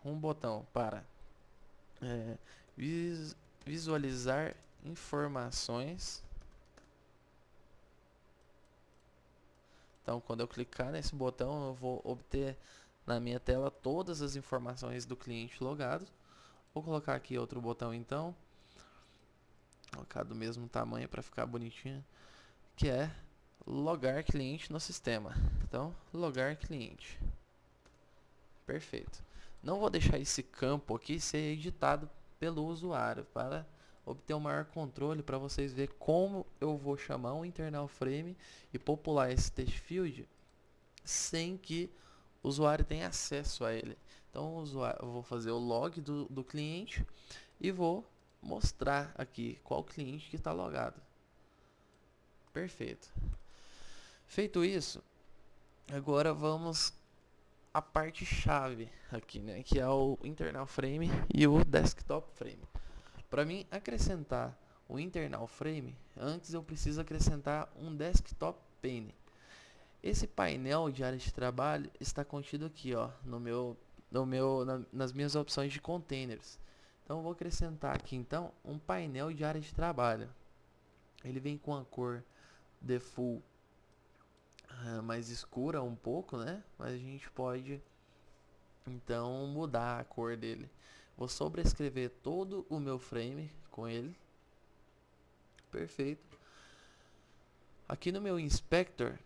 um botão para é, visualizar informações. Então, quando eu clicar nesse botão, eu vou obter na minha tela todas as informações do cliente logado. Vou colocar aqui outro botão, então, colocar do mesmo tamanho para ficar bonitinho, que é logar cliente no sistema. Então, logar cliente. Perfeito. Não vou deixar esse campo aqui ser editado pelo usuário para obter um maior controle, para vocês verem como eu vou chamar um internal frame e popular esse text field sem que o usuário tenha acesso a ele. Então eu vou fazer o log do cliente e vou mostrar aqui qual cliente que está logado. Perfeito. Feito isso, agora vamos a parte chave aqui, né, que é o internal frame e o desktop frame. Para mim acrescentar o internal frame, antes eu preciso acrescentar um desktop pane. Esse painel de área de trabalho está contido aqui, ó, nas minhas opções de containers. Então eu vou acrescentar aqui então um painel de área de trabalho. Ele vem com a cor default mais escura um pouco, né? Mas a gente pode então mudar a cor dele. Vou sobrescrever todo o meu frame com ele. Perfeito. Aqui no meu inspector,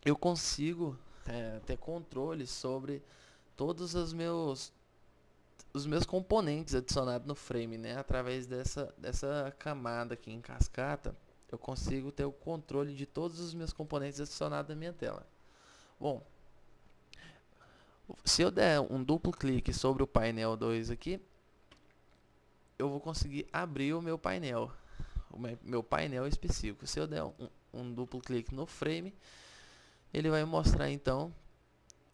eu consigo ter controle sobre todos os meus componentes adicionados no frame, né? Através dessa camada aqui em cascata, eu consigo ter o controle de todos os meus componentes adicionados na minha tela. Bom, se eu der um duplo clique sobre o painel 2 aqui, eu vou conseguir abrir o meu painel, meu painel específico. Se eu der um duplo clique no frame, ele vai mostrar então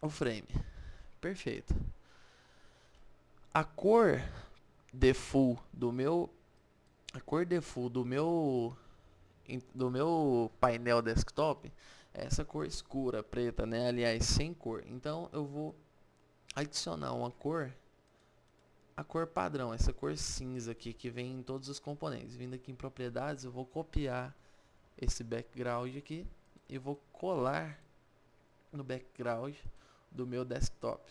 o frame. Perfeito. A cor default do meu painel desktop é essa cor escura, preta, né? Aliás, sem cor. Então eu vou adicionar a cor padrão, essa cor cinza aqui que vem em todos os componentes. Vindo aqui em propriedades, eu vou copiar esse background aqui e vou colar no background do meu desktop.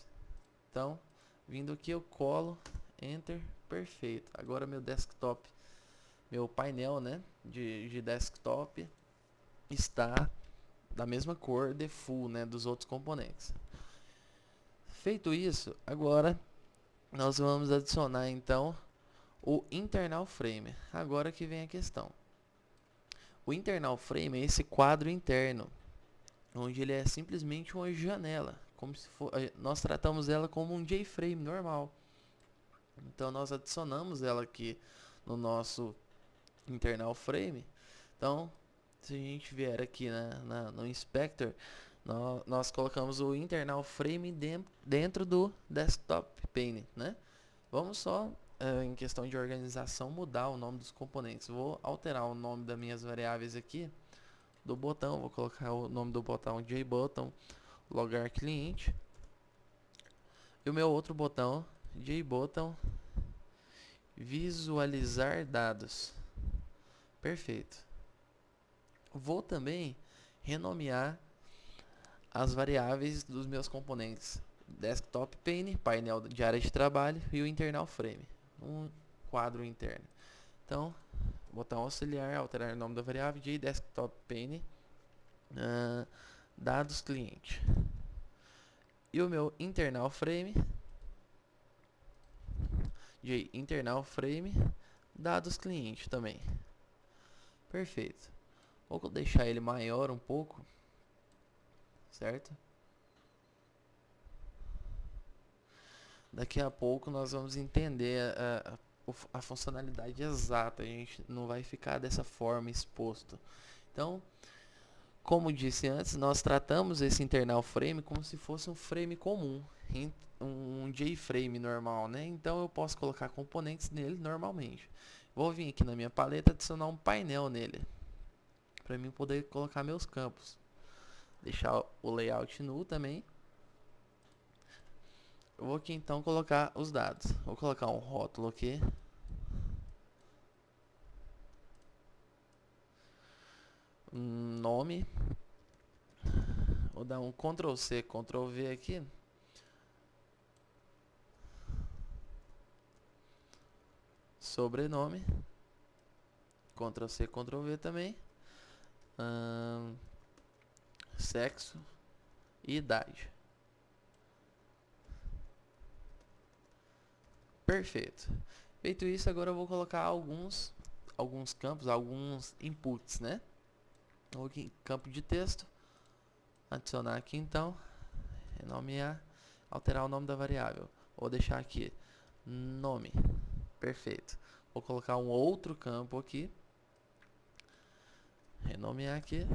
Então, vindo aqui eu colo, enter, perfeito. Agora meu desktop, meu painel, né, de desktop está da mesma cor default, né, dos outros componentes. Feito isso, agora nós vamos adicionar então o internal frame. Agora que vem a questão. O internal frame é esse quadro interno, onde ele é simplesmente uma janela, como se for, nós tratamos ela como um JFrame normal. Então nós adicionamos ela aqui no nosso internal frame. Então, se a gente vier aqui no inspector, nós colocamos o internal frame dentro do desktop pane, né? Vamos só, em questão de organização, mudar o nome dos componentes. Vou alterar o nome das minhas variáveis aqui do botão. Vou colocar o nome do botão JButton logar cliente. E o meu outro botão JButton visualizar dados. Perfeito. Vou também renomear as variáveis dos meus componentes desktop pane, painel de área de trabalho e o internal frame, um quadro interno. Então, botão auxiliar, alterar o nome da variável de desktop pane, dados cliente. E o meu internal frame, de internal frame, dados cliente também. Perfeito. Vou deixar ele maior um pouco, certo? Daqui a pouco nós vamos entender a funcionalidade exata. A gente não vai ficar dessa forma exposto. Então, como disse antes, nós tratamos esse internal frame como se fosse um frame comum, um JFrame normal, né? Então eu posso colocar componentes nele normalmente. Vou vir aqui na minha paleta adicionar um painel nele. para mim poder colocar meus campos. Deixar o layout nu também. Eu vou aqui então colocar os dados. Vou colocar um rótulo aqui. Um nome. Vou dar um Ctrl C, Ctrl V aqui. Sobrenome. Ctrl C, Ctrl V também. Sexo e idade. Perfeito. Feito isso, agora eu vou colocar alguns campos, alguns inputs, né? Vou aqui em campo de texto, adicionar aqui então, renomear, alterar o nome da variável. Vou deixar aqui nome. Perfeito. Vou colocar um outro campo aqui, renomear aqui,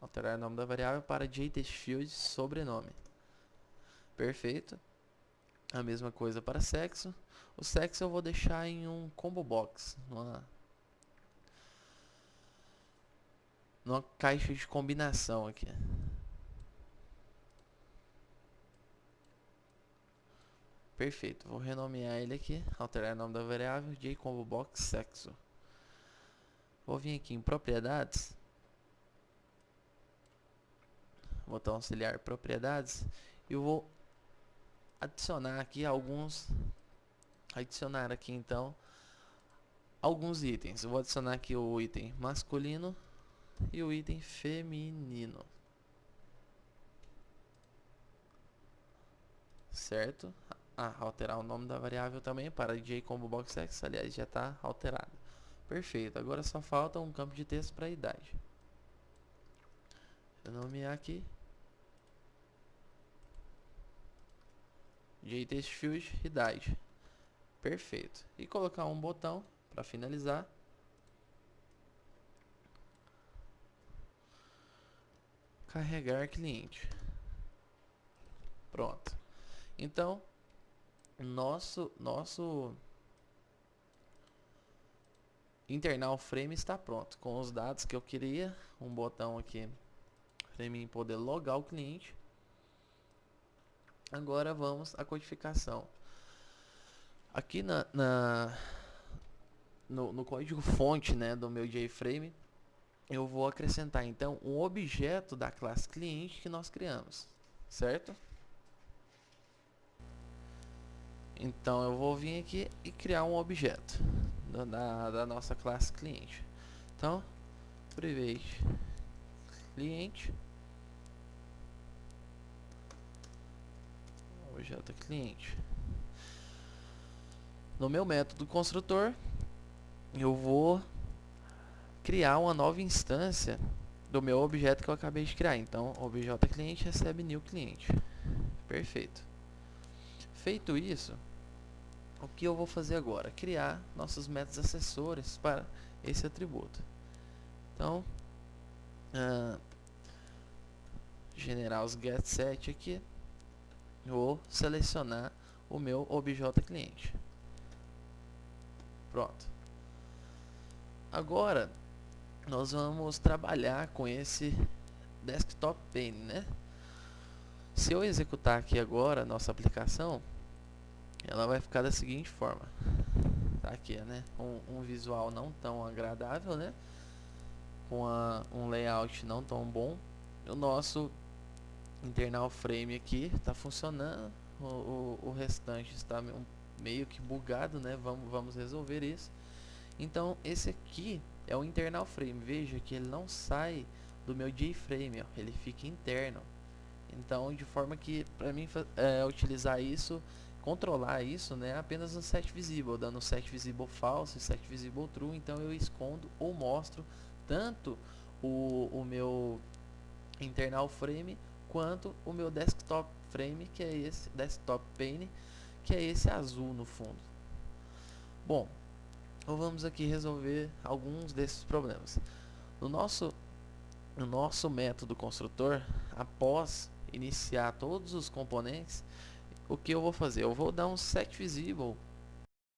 alterar o nome da variável para JTextField sobrenome. Perfeito. A mesma coisa para sexo. O sexo eu vou deixar em um combo box, numa caixa de combinação aqui. Perfeito, vou renomear ele aqui, alterar o nome da variável, jComboBox sexo. Vou vir aqui em propriedades, botão auxiliar propriedades, e eu vou adicionar aqui então alguns itens. Eu vou adicionar aqui o item masculino e o item feminino, certo? Alterar o nome da variável também para jComboBoxSex, aliás, já está alterado. Perfeito, agora só falta um campo de texto para a idade. Vou nomear aqui JTextField idade. Perfeito. E colocar um botão para finalizar. Carregar cliente. Pronto. Então, nosso internal frame está pronto com os dados que eu queria. Um botão aqui para mim poder logar o cliente. Agora vamos à codificação. Aqui no código fonte, né, do meu JFrame, eu vou acrescentar então um objeto da classe cliente que nós criamos, certo? Então eu vou vir aqui e criar um objeto da nossa classe cliente. Então, private cliente, objeto cliente. No meu método construtor, eu vou criar uma nova instância do meu objeto que eu acabei de criar. Então, objeto cliente recebe new cliente. Perfeito. Feito isso, o que eu vou fazer agora? Criar nossos métodos acessórios para esse atributo. Então, generar os getSet aqui. Vou selecionar o meu objeto cliente. Pronto. Agora, nós vamos trabalhar com esse desktop pane, né? Se eu executar aqui agora a nossa aplicação, ela vai ficar da seguinte forma. Tá aqui, né? Um visual não tão agradável, né? Com um layout não tão bom. O nosso internal frame aqui está funcionando. O restante está meio que bugado, né? Vamos resolver isso. Então, esse aqui é o internal frame. Veja que ele não sai do meu JFrame, ó. Ele fica interno. Então, de forma que para mim utilizar isso, controlar isso, né, apenas no set visible, dando set visible false e set visible true. Então eu escondo ou mostro tanto o meu internal frame quanto o meu desktop frame, que é esse desktop pane, que é esse azul no fundo. Bom, então vamos aqui resolver alguns desses problemas. No nosso método construtor, após iniciar todos os componentes, o que eu vou fazer? Eu vou dar um set visible